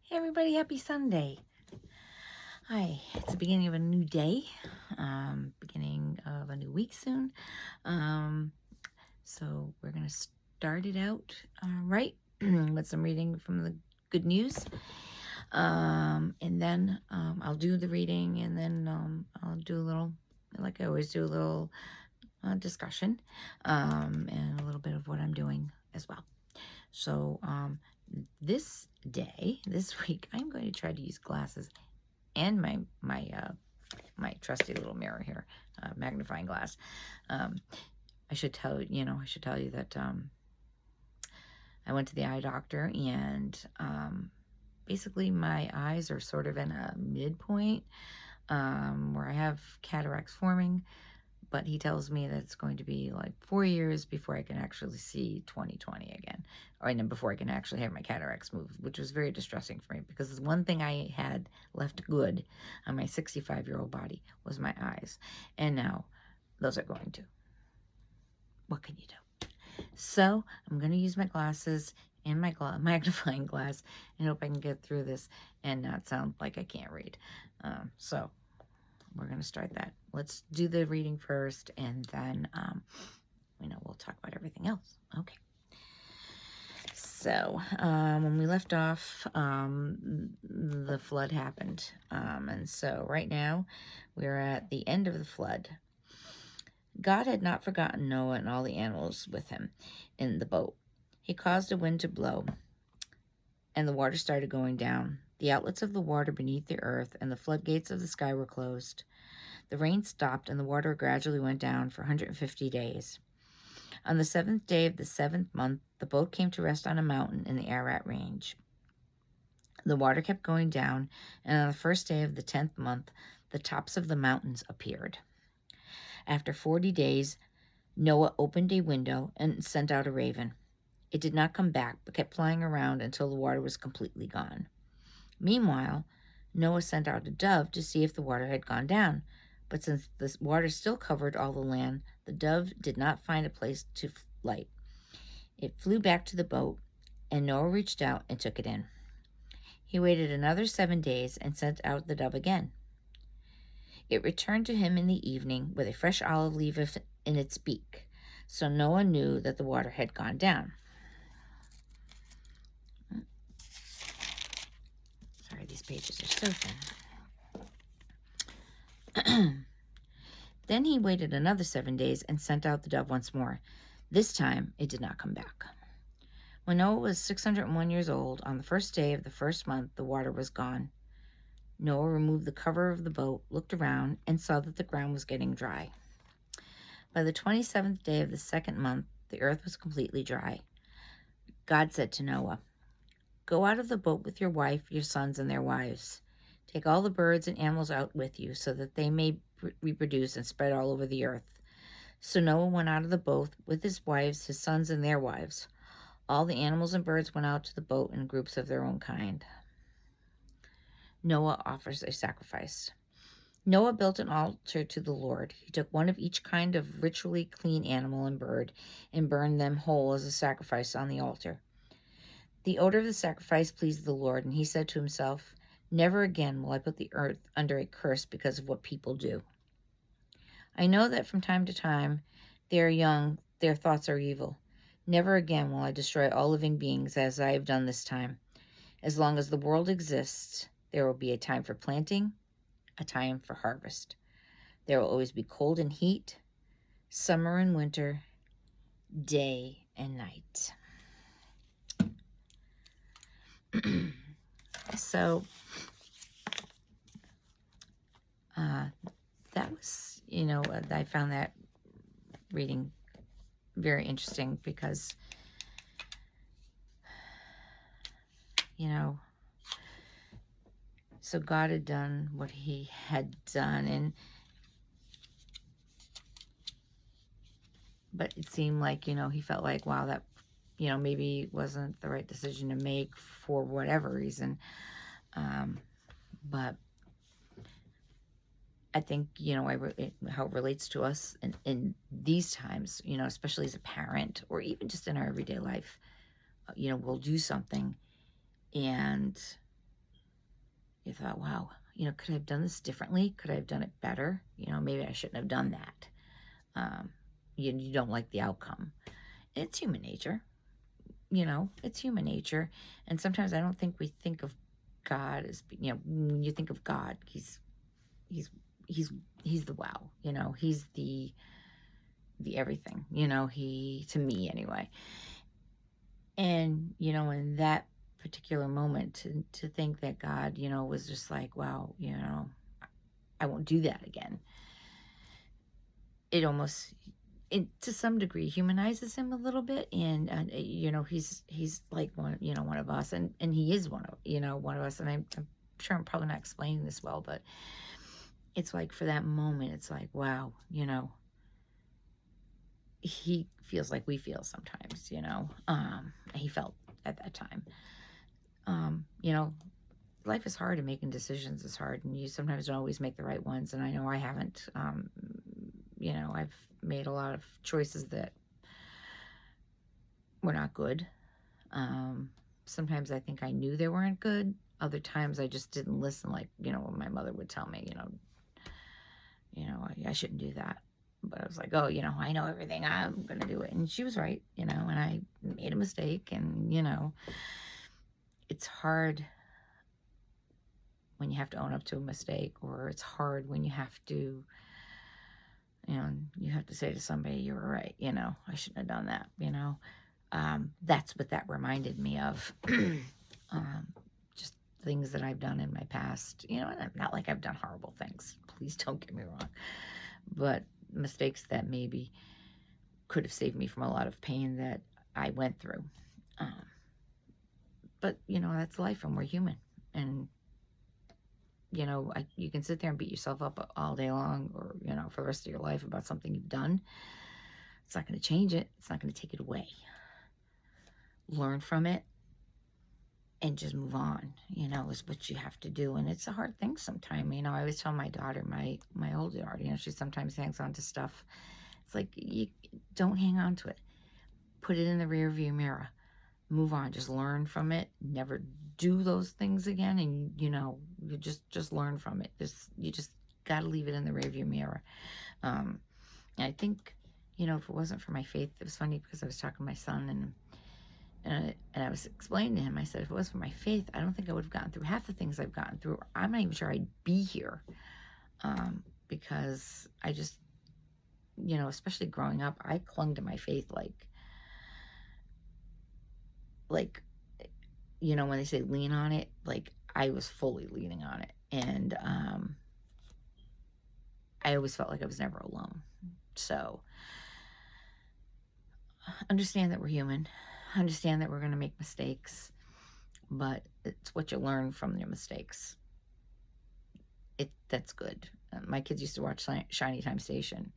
Hey everybody, happy Sunday. Hi, it's the beginning of a new day, beginning of a new week soon. So we're going to start it out right with some reading from the good news. And then I'll do the reading, and then I'll do a little, like I always do, a little discussion and a little bit of what I'm doing as well. So this week, I'm going to try to use glasses and my trusty little mirror here, magnifying glass. I should tell you that I went to the eye doctor, and basically my eyes are sort of in a midpoint where I have cataracts forming. But he tells me that it's going to be like 4 years before I can actually see 20/20 again, or before I can actually have my cataracts moved, which was very distressing for me, because the one thing I had left good on my 65-year-old body was my eyes, and now those are going to. What can you do? So I'm going to use my glasses and my magnifying glass and hope I can get through this and not sound like I can't read. So we're going to start that. Let's do the reading first, and then, we'll talk about everything else. Okay. So, when we left off, the flood happened. And so right now we're at the end of the flood. God had not forgotten Noah and all the animals with him in the boat. He caused a wind to blow, and the water started going down. The outlets of the water beneath the earth and the floodgates of the sky were closed. The rain stopped, and the water gradually went down for 150 days. On the 7th day of the 7th month, the boat came to rest on a mountain in the Ararat Range. The water kept going down, and on the first day of the 10th month, the tops of the mountains appeared. After 40 days, Noah opened a window and sent out a raven. It did not come back, but kept flying around until the water was completely gone. Meanwhile, Noah sent out a dove to see if the water had gone down. But since the water still covered all the land, the dove did not find a place to light. It flew back to the boat, and Noah reached out and took it in. He waited another 7 days and sent out the dove again. It returned to him in the evening with a fresh olive leaf in its beak, so Noah knew that the water had gone down. Sorry, these pages are so thin. Then he waited another 7 days and sent out the dove once more. This time, it did not come back. When Noah was 601 years old, on the first day of the first month, the water was gone. Noah removed the cover of the boat, looked around, and saw that the ground was getting dry. By the 27th day of the second month, the earth was completely dry. God said to Noah, "Go out of the boat with your wife, your sons, and their wives. Take all the birds and animals out with you, so that they may reproduce and spread all over the earth." So Noah went out of the boat with his wives, his sons, and their wives. All the animals and birds went out to the boat in groups of their own kind. Noah offers a sacrifice. Noah built an altar to the Lord. He took one of each kind of ritually clean animal and bird and burned them whole as a sacrifice on the altar. The odor of the sacrifice pleased the Lord, and he said to himself, "Never again will I put the earth under a curse because of what people do. I know that from time to time they are young, their thoughts are evil. Never again will I destroy all living beings as I have done this time. As long as the world exists, there will be a time for planting, a time for harvest. There will always be cold and heat, summer and winter, day and night." So that was, I found that reading very interesting because, so God had done what he had done, but it seemed like, he felt like, wow, that, maybe wasn't the right decision to make for whatever reason. But I think, how it relates to us in these times, especially as a parent or even just in our everyday life, we'll do something and you thought, wow, could I have done this differently? Could I have done it better? Maybe I shouldn't have done that. You don't like the outcome. It's human nature. It's human nature. And sometimes I don't think we think of God as, when you think of God, he's he's he's the wow. He's the everything. He, to me anyway. And in that particular moment, to think that God was just like, wow, I won't do that again, it almost, to some degree, humanizes him a little bit. And he's like one of us, and he is one of us. And I'm sure I'm probably not explaining this well, but it's like, for that moment, it's like, wow, he feels like we feel sometimes. He felt at that time. Life is hard, and making decisions is hard, and you sometimes don't always make the right ones. And I know I haven't. I've made a lot of choices that were not good. Sometimes I think I knew they weren't good. Other times I just didn't listen, like, when my mother would tell me, I shouldn't do that. But I was like, oh, I know everything, I'm going to do it. And she was right, and I made a mistake. And, it's hard when you have to own up to a mistake, or it's hard when you have to, you have to say to somebody, you were right, I shouldn't have done that, that's what that reminded me of. Just things that I've done in my past, not like I've done horrible things, please don't get me wrong, but mistakes that maybe could have saved me from a lot of pain that I went through. But that's life, and we're human. And you can sit there and beat yourself up all day long, or for the rest of your life, about something you've done. It's not going to change it. It's not going to take it away. Learn from it and just move on, is what you have to do. And it's a hard thing sometimes. I always tell my daughter, my older daughter, she sometimes hangs on to stuff. It's like, you don't hang on to it. Put it in the rear view mirror. Move on. Just learn from it. Never do those things again. And you just learn from it. You just got to leave it in the rear view mirror. I think, if it wasn't for my faith, it was funny because I was talking to my son, and I was explaining to him, I said, if it was for my faith, I don't think I would have gotten through half the things I've gotten through. I'm not even sure I'd be here. Because I just, especially growing up, I clung to my faith like, when they say lean on it, like, I was fully leaning on it. And I always felt like I was never alone. So understand that we're human. Understand that we're going to make mistakes, but it's what you learn from your mistakes. That's good. My kids used to watch Shiny Time Station,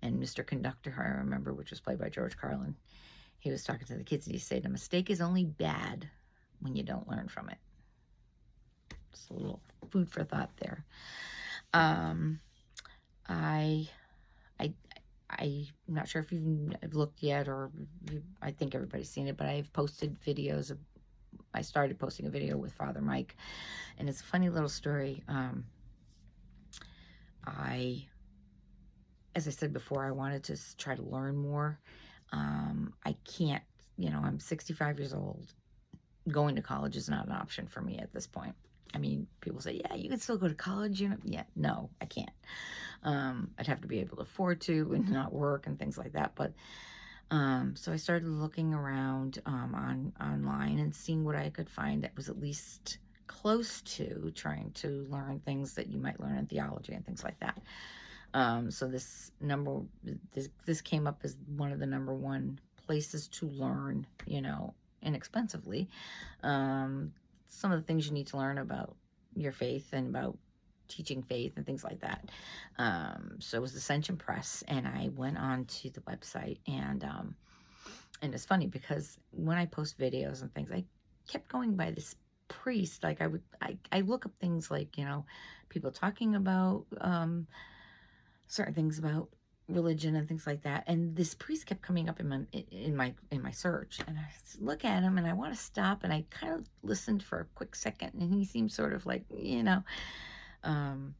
and Mr. Conductor, I remember, which was played by George Carlin, he was talking to the kids, and he said, a mistake is only bad when you don't learn from it. Just a little food for thought there. I'm not sure if you've looked yet, or I think everybody's seen it, but I've posted videos of, I started posting a video with Father Mike, and it's a funny little story. As I said before, I wanted to try to learn more. I can't, I'm 65 years old. Going to college is not an option for me at this point. I mean, people say, yeah, you can still go to college. Yeah, no, I can't. I'd have to be able to afford to, and not work and things like that. But so I started looking around online and seeing what I could find that was at least close to trying to learn things that you might learn in theology and things like that. So this came up as one of the number one places to learn, inexpensively, some of the things you need to learn about your faith and about teaching faith and things like that. So it was Ascension Press, and I went on to the website, and it's funny because when I post videos and things, I kept going by this priest. Like I look up things like, people talking about certain things about religion and things like that. And this priest kept coming up in my search, and I look at him and I want to stop, and I kind of listened for a quick second, and he seemed sort of like, um,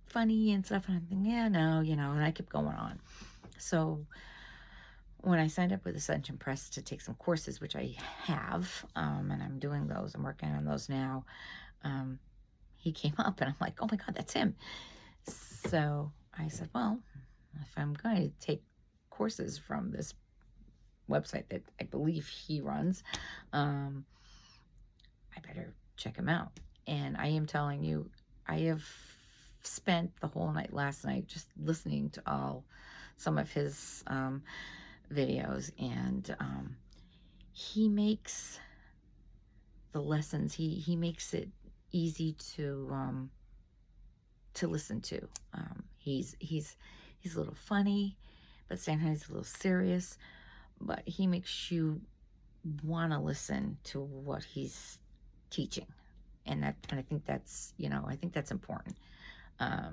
funny and stuff. And I'm thinking, yeah, no, and I kept going on. So when I signed up with Ascension Press to take some courses, which I have, and I'm doing those, I'm working on those now, he came up and I'm like, oh my God, that's him. So I said, well, if I'm going to take courses from this website that I believe he runs, I better check him out. And I am telling you, I have spent the whole night last night just listening to some of his videos, and he makes the lessons, he makes it easy to listen to. He's a little funny, but sometimes a little serious, but he makes you want to listen to what he's teaching. And I think that's, important. I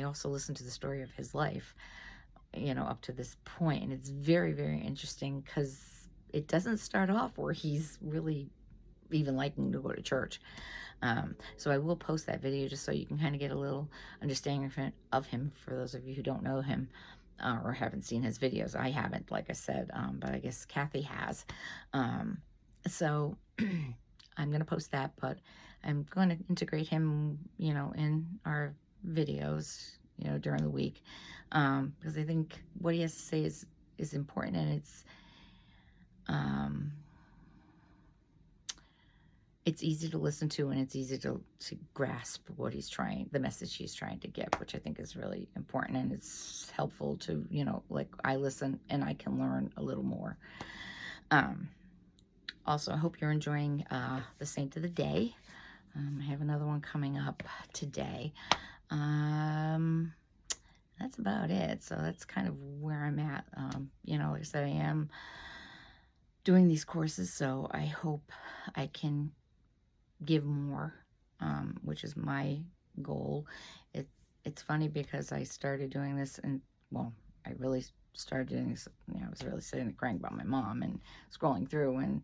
also listened to the story of his life, up to this point, and it's very, very interesting because it doesn't start off where he's really even liking to go to church. So I will post that video just so you can kind of get a little understanding of him, for those of you who don't know him or haven't seen his videos. I haven't, like I said, but I guess Kathy has. So I'm going to post that, but I'm going to integrate him, in our videos, during the week, because I think what he has to say is important, and it's easy to listen to, and it's easy to grasp the message he's trying to give, which I think is really important, and it's helpful to, like I listen and I can learn a little more. Also, I hope you're enjoying the Saint of the Day. I have another one coming up today. That's about it. So that's kind of where I'm at. Like I said, I am doing these courses, so I hope I can give more, which is my goal. It's funny because I started doing this, and I really started doing this, I was really sitting there crying about my mom and scrolling through, and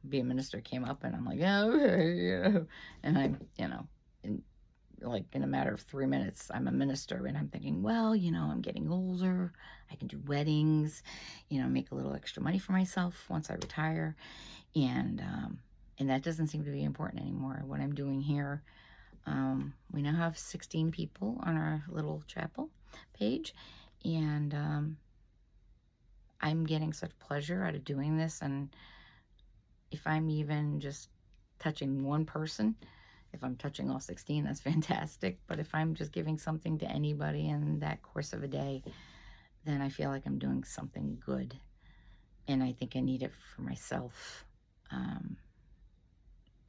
be a minister came up, and I'm like, yeah, okay, and I'm, in a matter of 3 minutes, I'm a minister, and I'm thinking, well, I'm getting older, I can do weddings, make a little extra money for myself once I retire, and that doesn't seem to be important anymore. What I'm doing here, we now have 16 people on our little chapel page, and I'm getting such pleasure out of doing this, and if I'm even just touching one person, if I'm touching all 16, that's fantastic. But if I'm just giving something to anybody in that course of a day, then I feel like I'm doing something good. And I think I need it for myself. As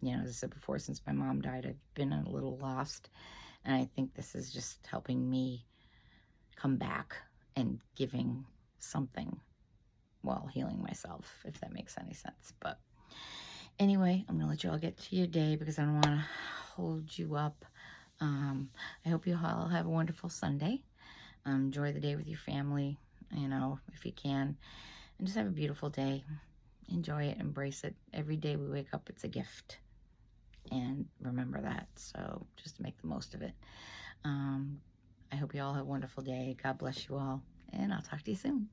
I said before, since my mom died, I've been a little lost. And I think this is just helping me come back and giving something while healing myself, if that makes any sense. But anyway, I'm going to let you all get to your day because I don't want to hold you up. I hope you all have a wonderful Sunday. Enjoy the day with your family, if you can. And just have a beautiful day. Enjoy it. Embrace it. Every day we wake up, it's a gift. And remember that. So just make the most of it. I hope you all have a wonderful day. God bless you all. And I'll talk to you soon.